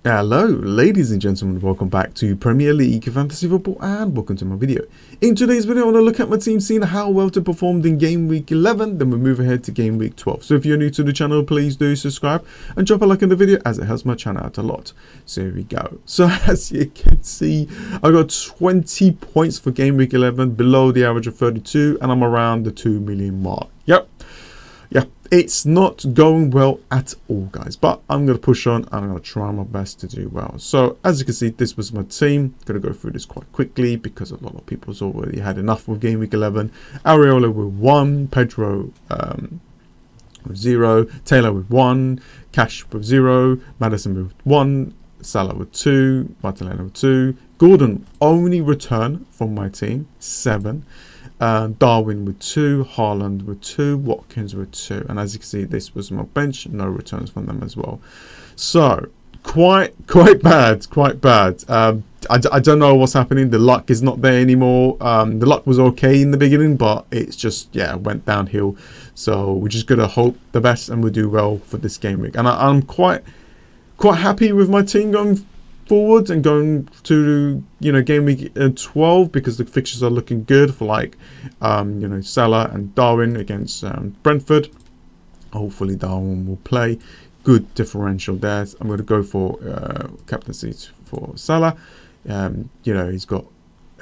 Hello ladies and gentlemen, welcome back to Premier League Fantasy Football and welcome to my video. In today's video I want to look at my team, seeing how well they performed in Game Week 11, then we'll move ahead to Game Week 12. So if you're new to the channel, please do subscribe and drop a like in the video as it helps my channel out a lot. So here we go. So as you can see, I got 20 points for Game Week 11, below the average of 32, and I'm around the 2 million mark. Yep. It's not going well at all, guys, but I'm going to push on and I'm going to try my best to do well. So as you can see, this was my team. Going to go through this quite quickly because a lot of people's already had enough with Game Week 11. Areola with 1, Pedro with 0, Taylor with 1, Cash with 0, Madison with 1, Salah with 2, Martinelli with 2, Gordon only return from my team 7. Darwin with 2, Haaland with 2, Watkins with 2, and as you can see, this was my bench, no returns from them as well. So quite bad. I don't know what's happening. The luck is not there anymore. The luck was okay in the beginning, but it's just went downhill. So we're just gonna hope the best and we'll do well for this game week. And I'm quite happy with my team going forward and going to Game Week 12 because the fixtures are looking good for Salah and Darwin against Brentford. Hopefully Darwin will play. Good differential there. I'm going to go for captaincy for Salah. He's got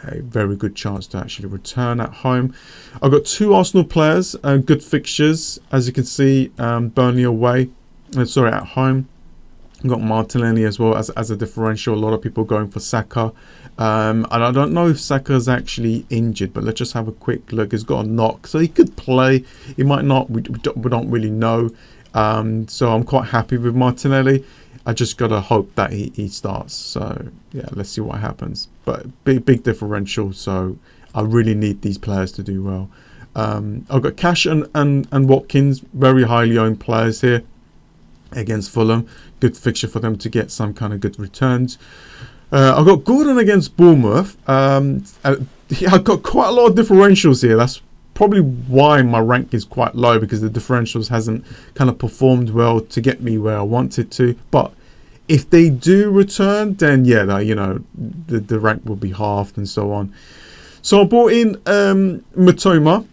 a very good chance to actually return at home. I've got 2 Arsenal players, good fixtures as you can see. Burnley away, at home. Got Martinelli as well as a differential. A lot of people going for Saka, and I don't know if Saka is actually injured, but let's just have a quick look. He's got a knock, so he could play, he might not, we don't really know. So I'm quite happy with Martinelli. I just gotta hope that he starts. So yeah, let's see what happens. But big differential, so I really need these players to do well. I've got Cash and Watkins, very highly owned players here against Fulham. Good fixture for them to get some kind of good returns. I've got Gordon against Bournemouth. I've got quite a lot of differentials here. That's probably why my rank is quite low, because the differentials hasn't kind of performed well to get me where I wanted to. But if they do return, then the rank will be halved and so on. So I brought in Matoma.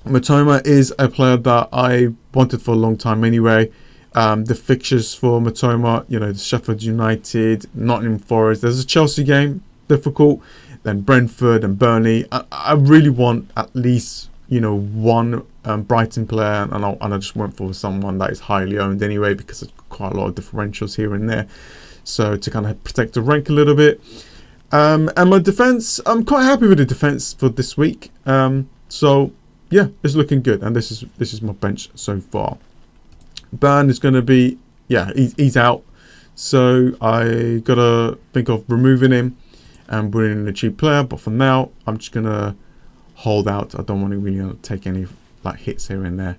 Matoma is a player that I wanted for a long time anyway. The fixtures for Matoma, the Sheffield United, Nottingham Forest. There's a Chelsea game, difficult. Then Brentford and Burnley. I really want at least one Brighton player, and I just went for someone that is highly owned anyway because there's quite a lot of differentials here and there. So to kind of protect the rank a little bit. And my defense, I'm quite happy with the defense for this week. So yeah, it's looking good, and this is my bench so far. Burn is going to be, he's out, so I gotta think of removing him and putting in a cheap player. But for now, I'm just gonna hold out. I don't want to really take any hits here and there.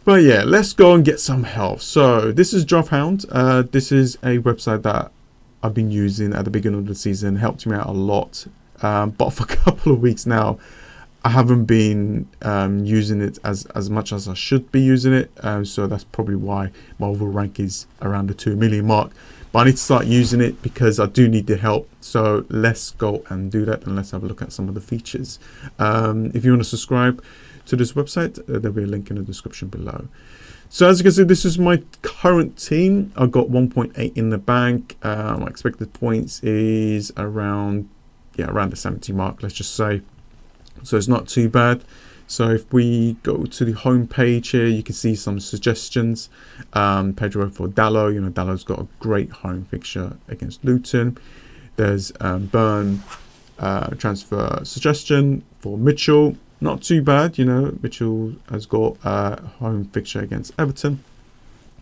But yeah, let's go and get some health. So this is Drophound. This is a website that I've been using at the beginning of the season. Helped me out a lot, but for a couple of weeks now, I haven't been using it as much as I should be using it, so that's probably why my overall rank is around the 2 million mark. But I need to start using it because I do need the help. So let's go and do that, and let's have a look at some of the features. If you want to subscribe to this website, there'll be a link in the description below. So as you can see, this is my current team. I've got 1.8 in the bank. My expected points is around the 70 mark, let's just say. So it's not too bad. So if we go to the home page here, you can see some suggestions. Pedro for Dallo. Dallo's got a great home fixture against Luton. There's Burn transfer suggestion for Mitchell. Not too bad. Mitchell has got a home fixture against Everton.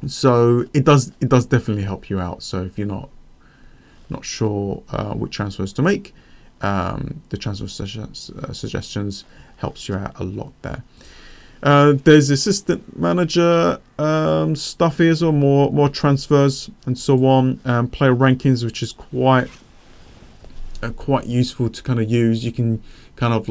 So it does definitely help you out. So if you're not sure which transfers to make, the transfer suggestions helps you out a lot there. There's assistant manager stuff here, so more transfers and so on. Player rankings, which is quite useful to kind of use. You can kind of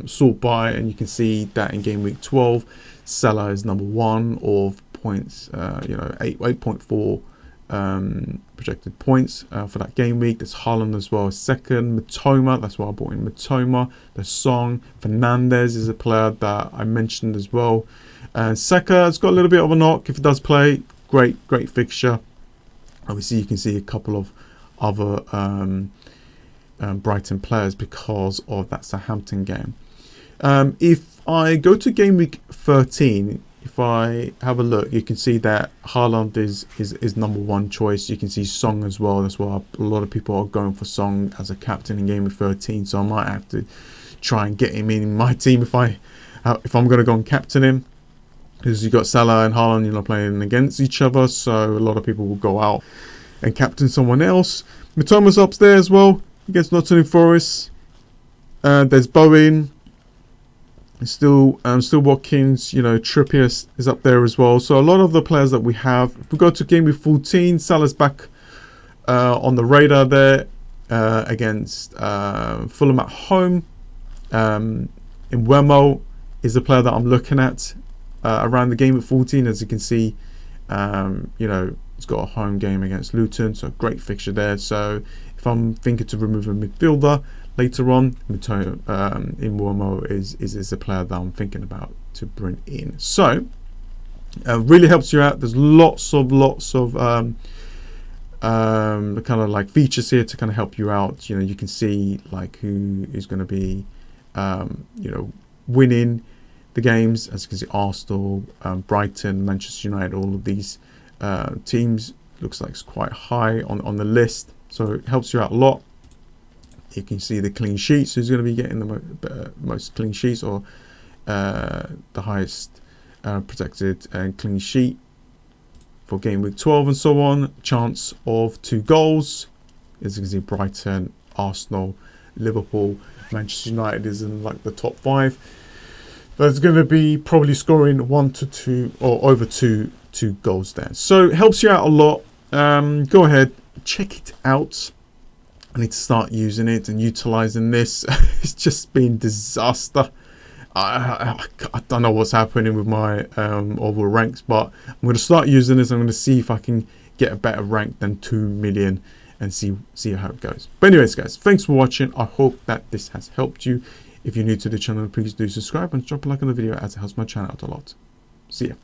sort by, and you can see that in Game Week 12, Salah is number 1 of points, 8.4 projected points for that game week. There's Haaland as well as second. Matoma, that's why I brought in Matoma. There's Song. Fernandez is a player that I mentioned as well. And Saka has got a little bit of a knock if he does play. Great fixture. Obviously, you can see a couple of other Brighton players because of that Southampton game. If I go to game week 13, if I have a look, you can see that Haaland is #1 choice. You can see Song as well. That's why a lot of people are going for Song as a captain in game week 13. So I might have to try and get him in my team if I'm going to go and captain him. Because you've got Salah and Haaland, you're not playing against each other. So a lot of people will go out and captain someone else. Mitoma's up there as well against Nottingham Forest. There's Bowen. Still Watkins, Trippier is up there as well. So a lot of the players that we have. If we go to game week 14, Salah's back on the radar there against Fulham at home. Wemo is the player that I'm looking at around the game week 14. As you can see, he's got a home game against Luton, so great fixture there. So if I'm thinking to remove a midfielder later on, Wemo is a player that I'm thinking about to bring in. So really helps you out. There's lots of kind of like features here to kind of help you out. You can see like who is going to be winning the games. As you can see, Arsenal, Brighton, Manchester United, all of these teams looks like it's quite high on the list, so it helps you out a lot. You can see the clean sheets, who's going to be getting the most clean sheets, or the highest protected clean sheet for game week 12 and so on. Chance of 2 goals. As you can see, Brighton, Arsenal, Liverpool, Manchester United is in like the top 5. That's going to be probably scoring 1 to 2 or over 2 goals there. So it helps you out a lot. Go ahead, check it out. I need to start using it and utilizing this. It's just been disaster. I don't know what's happening with my overall ranks, but I'm going to start using this. I'm going to see if I can get a better rank than 2 million and see how it goes. But anyways, guys, thanks for watching. I hope that this has helped you. If you're new to the channel, please do subscribe and drop a like on the video, as it helps my channel out a lot. See ya.